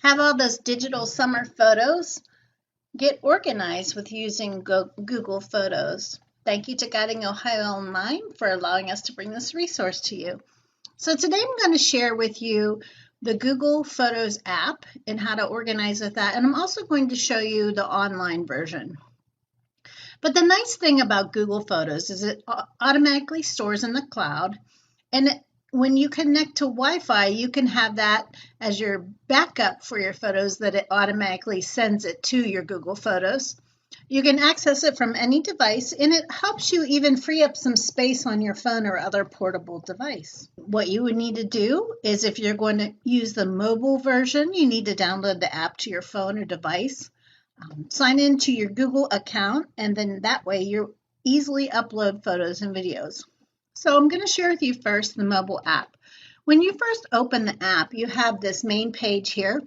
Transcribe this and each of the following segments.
Have all those digital summer photos? Get organized with using Google Photos. Thank you to Guiding Ohio Online for allowing us to bring this resource to you. So today I'm going to share with you the Google Photos app and how to organize with that. And I'm also going to show you the online version. But the nice thing about Google Photos is it automatically stores in the cloud. And when you connect to Wi-Fi, you can have that as your backup for your photos, that it automatically sends it to your Google Photos. You can access it from any device, and it helps you even free up some space on your phone or other portable device. What you would need to do is, if you're going to use the mobile version, you need to download the app to your phone or device. Sign into your Google account, and then that way you easily upload photos and videos. So I'm going to share with you first the mobile app. When you first open the app, you have this main page here.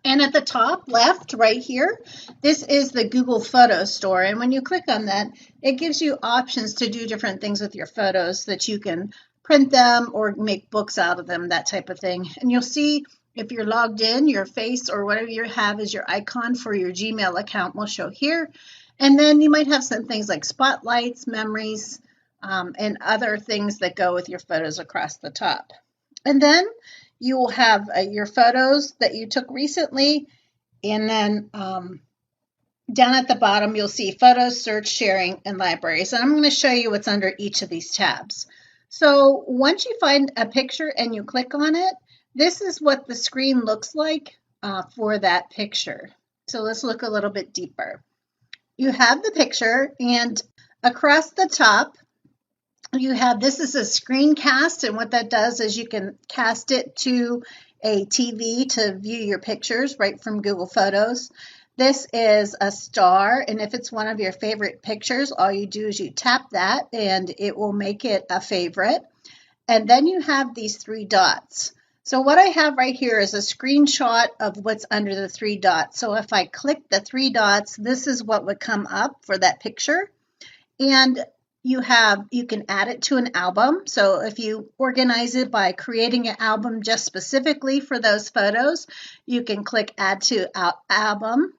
And at the top left right here, this is the Google Photos Store. And when you click on that, it gives you options to do different things with your photos, that you can print them or make books out of them, that type of thing. And you'll see, if you're logged in, your face or whatever you have as your icon for your Gmail account will show here. And then you might have some things like spotlights, memories, and other things that go with your photos across the top. And then you will have your photos that you took recently, and then down at the bottom you'll see photos, search, sharing, and libraries. And I'm going to show you what's under each of these tabs. So once you find a picture and you click on it, this is what the screen looks like for that picture. So let's look a little bit deeper. You have the picture, and across the top you have, this is a screencast, and what that does is you can cast it to a TV to view your pictures right from Google Photos. This is a star, and if it's one of your favorite pictures, all you do is you tap that and it will make it a favorite. And then you have these three dots. So what I have right here is a screenshot of what's under the three dots. So if I click the three dots, this is what would come up for that picture. And you can add it to an album. So if you organize it by creating an album just specifically for those photos, you can click Add to Album.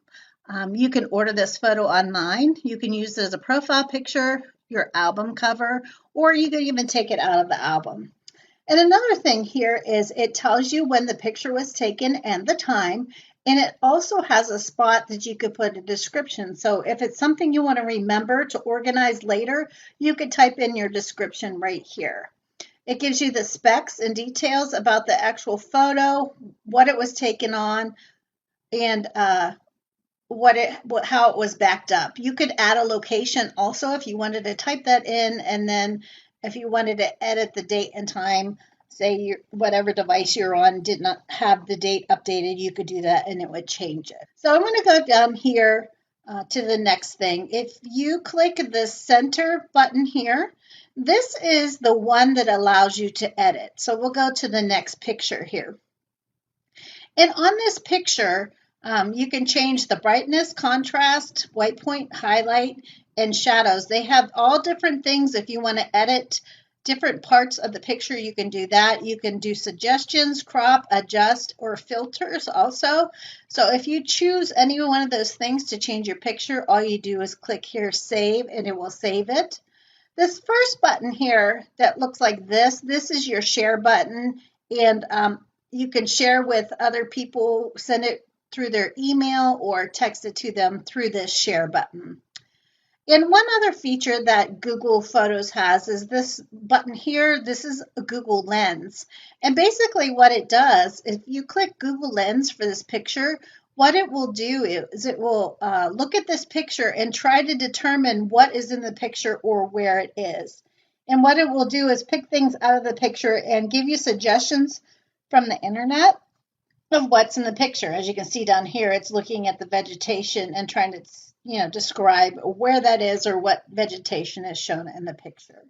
You can order this photo online. You can use it as a profile picture, your album cover, or you can even take it out of the album. And another thing here is it tells you when the picture was taken and the time, and it also has a spot that you could put a description. So if it's something you want to remember to organize later, you could type in your description right here. It gives you the specs and details about the actual photo, what it was taken on, and how it was backed up. You could add a location also if you wanted to type that in, and then if you wanted to edit the date and time, say whatever device you're on did not have the date updated, you could do that and it would change it. So I'm going to go down here to the next thing. If you click the center button here, this is the one that allows you to edit. So we'll go to the next picture here. And on this picture, you can change the brightness, contrast, white point, highlight, and shadows. They have all different things. If you want to edit different parts of the picture, you can do that. You can do suggestions, crop, adjust, or filters also. So if you choose any one of those things to change your picture, all you do is click here, save, and it will save it. This first button here that looks like this is your share button, and you can share with other people, send it through their email or text it to them through this share button. And one other feature that Google Photos has is this button here. This is a Google Lens. And basically what it does, if you click Google Lens for this picture, what it will do is it will look at this picture and try to determine what is in the picture or where it is. And what it will do is pick things out of the picture and give you suggestions from the internet of what's in the picture. As you can see down here, it's looking at the vegetation and trying to describe where that is or what vegetation is shown in the picture.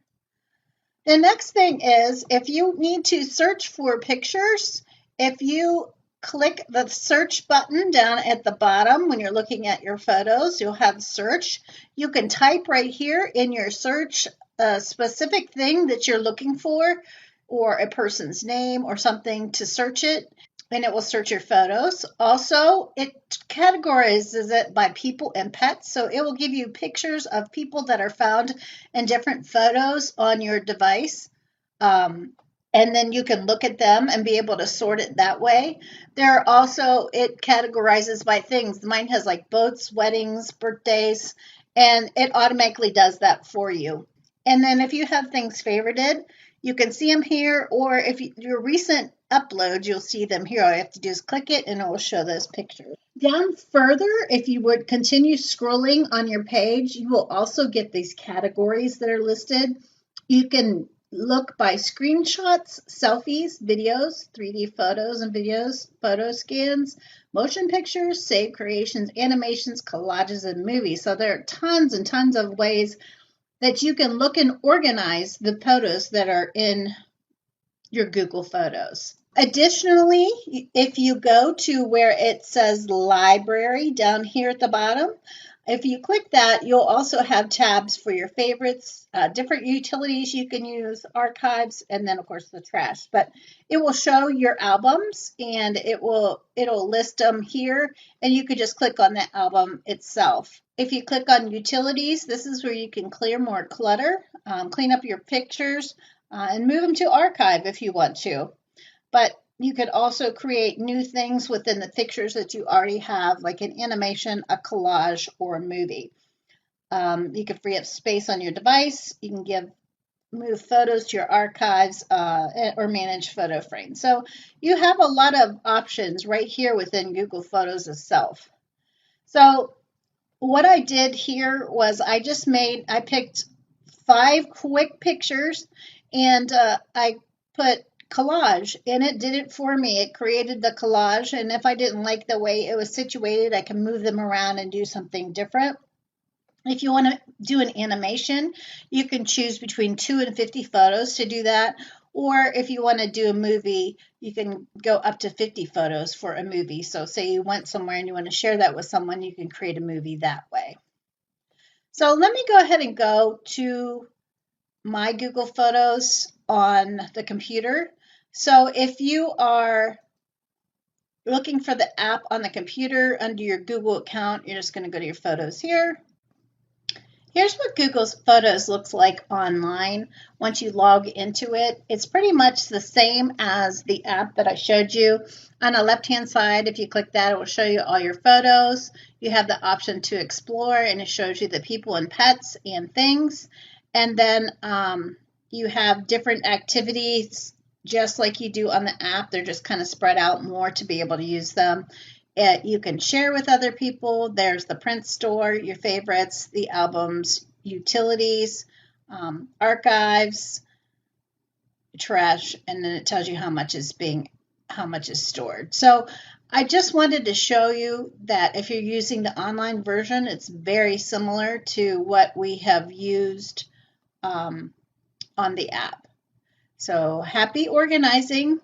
The next thing is, if you need to search for pictures, if you click the search button down at the bottom when you're looking at your photos, you'll have search. You can type right here in your search a specific thing that you're looking for, or a person's name or something to search it. and it will search your photos. Also, it categorizes it by people and pets. So it will give you pictures of people that are found in different photos on your device. And then you can look at them and be able to sort it that way. There are also, it categorizes by things. Mine has like boats, weddings, birthdays, and it automatically does that for you. And then if you have things favorited, you can see them here, or if your recent uploads, you'll see them here. All you have to do is click it and it will show those pictures. Down further, if you would continue scrolling on your page, you will also get these categories that are listed. You can look by screenshots, selfies, videos, 3D photos and videos, photo scans, motion pictures, save creations, animations, collages, and movies. So there are tons and tons of ways that you can look and organize the photos that are in your Google Photos. Additionally, if you go to where it says library down here at the bottom, if you click that, you'll also have tabs for your favorites, different utilities you can use, archives, and then of course the trash. But it will show your albums and it'll list them here, and you could just click on the album itself. If you click on utilities, this is where you can clear more clutter, clean up your pictures, and move them to archive if you want to. But you could also create new things within the pictures that you already have, like an animation, a collage, or a movie. You can free up space on your device. You can move photos to your archives or manage photo frames. So you have a lot of options right here within Google Photos itself. So what I did here was I picked 5 quick pictures, and I put collage, and it did it for me. It created the collage, and if I didn't like the way it was situated, I can move them around and do something different. If you want to do an animation, you can choose between 2 and 50 photos to do that. Or if you want to do a movie, you can go up to 50 photos for a movie. So say you went somewhere and you want to share that with someone, you can create a movie that way. So let me go ahead and go to my Google Photos on the computer. So if you are looking for the app on the computer under your Google account, you're just going to go to your photos here. Here's what Google's Photos looks like online once you log into it. It's pretty much the same as the app that I showed you. On the left-hand side, if you click that, it will show you all your photos. You have the option to explore, and it shows you the people and pets and things. And then you have different activities just like you do on the app. They're just kind of spread out more to be able to use them. You can share with other people. There's the print store, your favorites, the albums, utilities, archives, trash, and then it tells you how much is stored. So I just wanted to show you that if you're using the online version, it's very similar to what we have used on the app. So happy organizing.